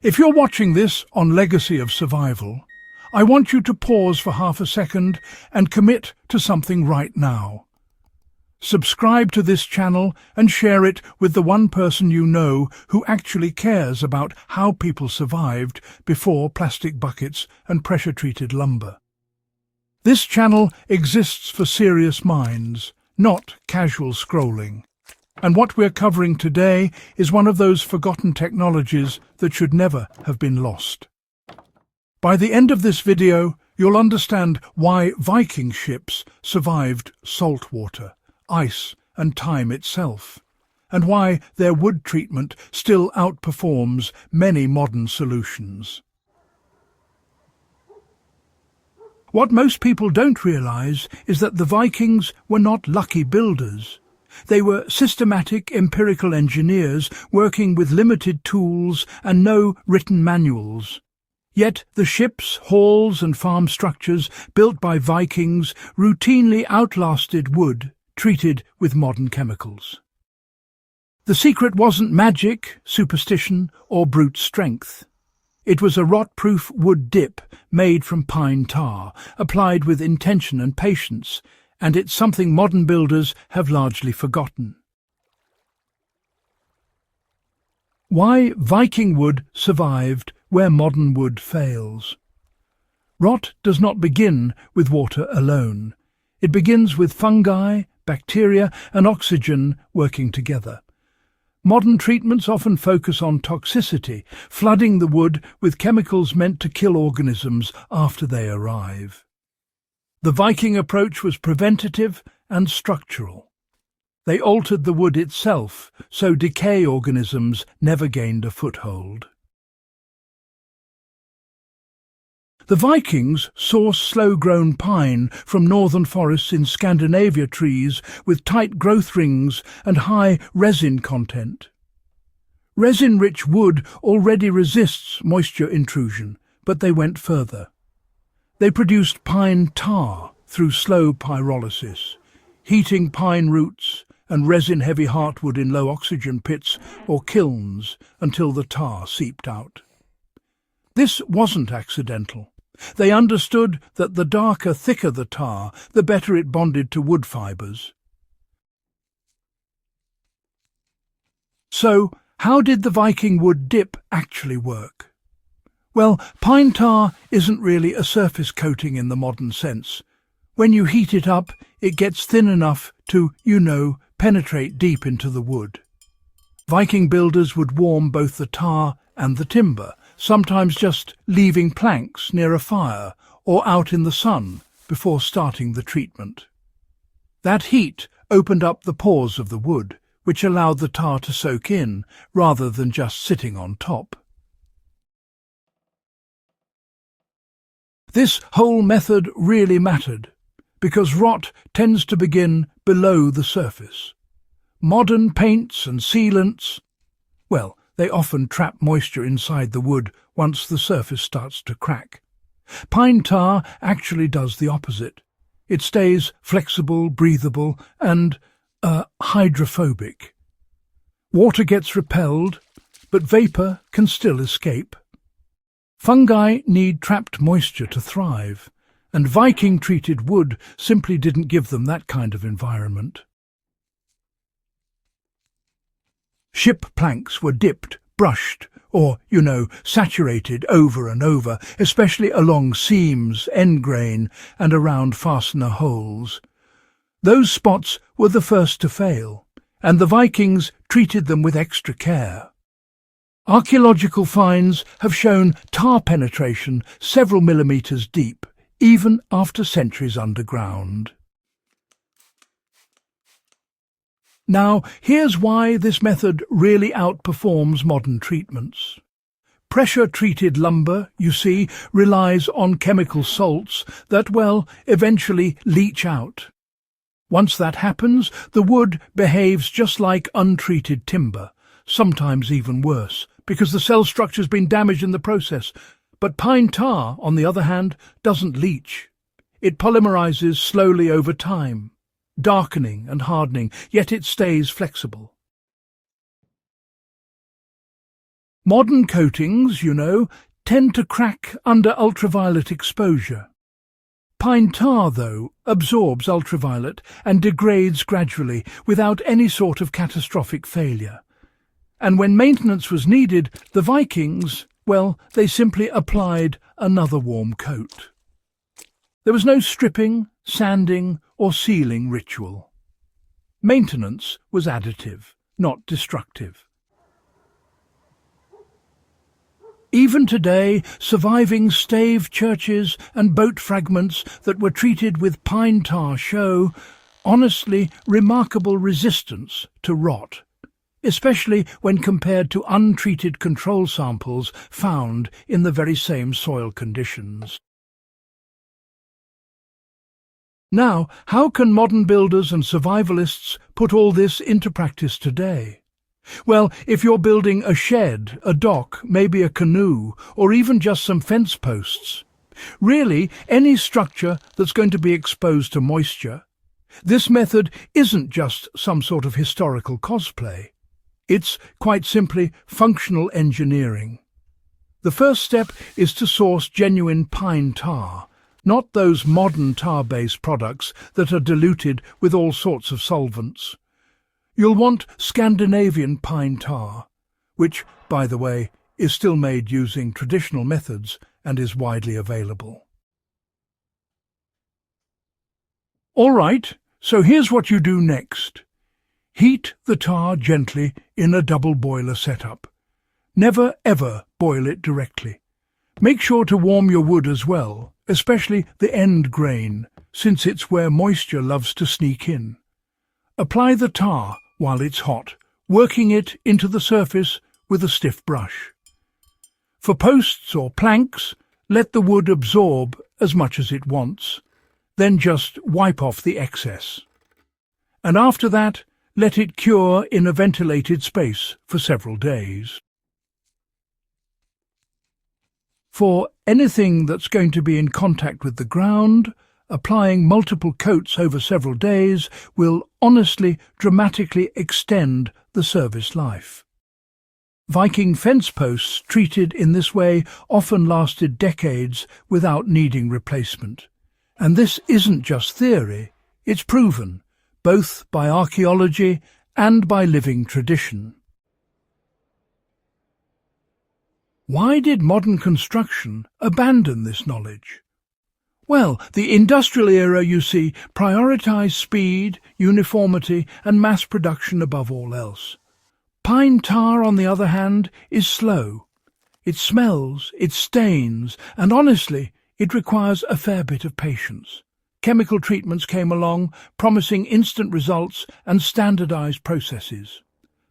If you're watching this on Legacy of Survival, I want you to pause for half a second and commit to something right now. Subscribe to this channel and share it with the one person you know who actually cares about how people survived before plastic buckets and pressure-treated lumber. This channel exists for serious minds, not casual scrolling. And what we're covering today is one of those forgotten technologies that should never have been lost. By the end of this video, you'll understand why Viking ships survived saltwater, ice and time itself, and why their wood treatment still outperforms many modern solutions. What most people don't realize is that the Vikings were not lucky builders. They were systematic empirical engineers working with limited tools and no written manuals. Yet the ships, halls and farm structures built by Vikings routinely outlasted wood treated with modern chemicals. The secret wasn't magic, superstition or brute strength. It was a rot-proof wood dip made from pine tar, applied with intention and patience, and it's something modern builders have largely forgotten. Why Viking wood survived where modern wood fails. Rot does not begin with water alone. It begins with fungi, bacteria and oxygen working together. Modern treatments often focus on toxicity, flooding the wood with chemicals meant to kill organisms after they arrive. The Viking approach was preventative and structural. They altered the wood itself, so decay organisms never gained a foothold. The Vikings sourced slow-grown pine from northern forests in Scandinavia trees with tight growth rings and high resin content. Resin-rich wood already resists moisture intrusion, but they went further. They produced pine tar through slow pyrolysis, heating pine roots and resin-heavy heartwood in low-oxygen pits or kilns until the tar seeped out. This wasn't accidental. They understood that the darker, thicker the tar, the better it bonded to wood fibres. So, how did the Viking wood dip actually work? Well, pine tar isn't really a surface coating in the modern sense. When you heat it up, it gets thin enough to, penetrate deep into the wood. Viking builders would warm both the tar and the timber, sometimes just leaving planks near a fire or out in the sun before starting the treatment. That heat opened up the pores of the wood, which allowed the tar to soak in rather than just sitting on top. This whole method really mattered, because rot tends to begin below the surface. Modern paints and sealants, well, they often trap moisture inside the wood once the surface starts to crack. Pine tar actually does the opposite. It stays flexible, breathable, and hydrophobic. Water gets repelled, but vapour can still escape. Fungi need trapped moisture to thrive, and Viking-treated wood simply didn't give them that kind of environment. Ship planks were dipped, brushed, or, saturated over and over, especially along seams, end grain, and around fastener holes. Those spots were the first to fail, and the Vikings treated them with extra care. Archaeological finds have shown tar penetration several millimetres deep, even after centuries underground. Now, here's why this method really outperforms modern treatments. Pressure-treated lumber, you see, relies on chemical salts that, eventually leach out. Once that happens, the wood behaves just like untreated timber, sometimes even worse, because the cell structure's been damaged in the process. But pine tar, on the other hand, doesn't leach. It polymerizes slowly over time, darkening and hardening, yet it stays flexible. Modern coatings, tend to crack under ultraviolet exposure. Pine tar, though, absorbs ultraviolet and degrades gradually without any sort of catastrophic failure. And when maintenance was needed, the Vikings, they simply applied another warm coat. There was no stripping, sanding, or sealing ritual. Maintenance was additive, not destructive. Even today, surviving stave churches and boat fragments that were treated with pine tar show, honestly, remarkable resistance to rot, especially when compared to untreated control samples found in the very same soil conditions. Now, how can modern builders and survivalists put all this into practice today? Well, if you're building a shed, a dock, maybe a canoe, or even just some fence posts, really any structure that's going to be exposed to moisture, this method isn't just some sort of historical cosplay. It's quite simply functional engineering. The first step is to source genuine pine tar, not those modern tar-based products that are diluted with all sorts of solvents. You'll want Scandinavian pine tar, which, by the way, is still made using traditional methods and is widely available. All right, so here's what you do next. Heat the tar gently in a double boiler setup. Never ever boil it directly. Make sure to warm your wood as well, especially the end grain, since it's where moisture loves to sneak in. Apply the tar while it's hot, working it into the surface with a stiff brush. For posts or planks, let the wood absorb as much as it wants, then just wipe off the excess. And after that, let it cure in a ventilated space for several days. For anything that's going to be in contact with the ground, applying multiple coats over several days will honestly dramatically extend the service life. Viking fence posts treated in this way often lasted decades without needing replacement. And this isn't just theory, it's proven, both by archaeology and by living tradition. Why did modern construction abandon this knowledge? Well, the industrial era, you see, prioritized speed, uniformity, and mass production above all else. Pine tar, on the other hand, is slow. It smells, it stains, and honestly, it requires a fair bit of patience. Chemical treatments came along, promising instant results and standardized processes.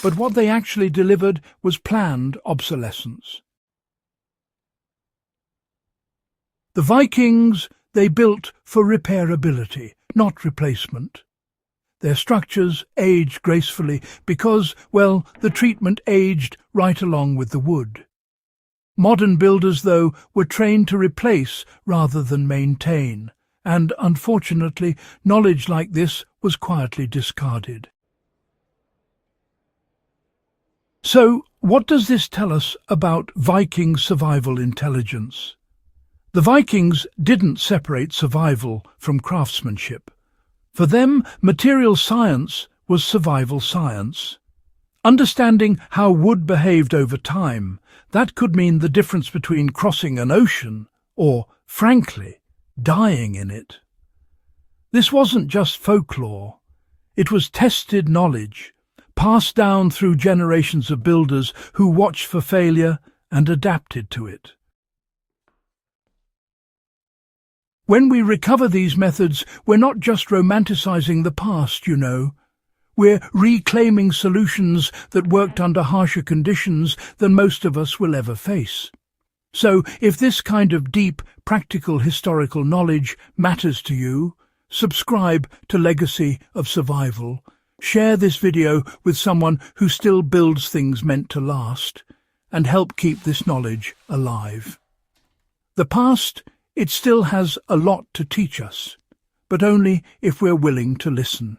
But what they actually delivered was planned obsolescence. The Vikings, they built for repairability, not replacement. Their structures aged gracefully because, the treatment aged right along with the wood. Modern builders, though, were trained to replace rather than maintain, and unfortunately, knowledge like this was quietly discarded. So, what does this tell us about Viking survival intelligence? The Vikings didn't separate survival from craftsmanship. For them, material science was survival science. Understanding how wood behaved over time, that could mean the difference between crossing an ocean or, frankly, dying in it. This wasn't just folklore. It was tested knowledge, passed down through generations of builders who watched for failure and adapted to it. When we recover these methods, we're not just romanticizing the past, We're reclaiming solutions that worked under harsher conditions than most of us will ever face. So, if this kind of deep, practical historical knowledge matters to you, subscribe to Legacy of Survival, share this video with someone who still builds things meant to last, and help keep this knowledge alive. The past, it still has a lot to teach us, but only if we're willing to listen.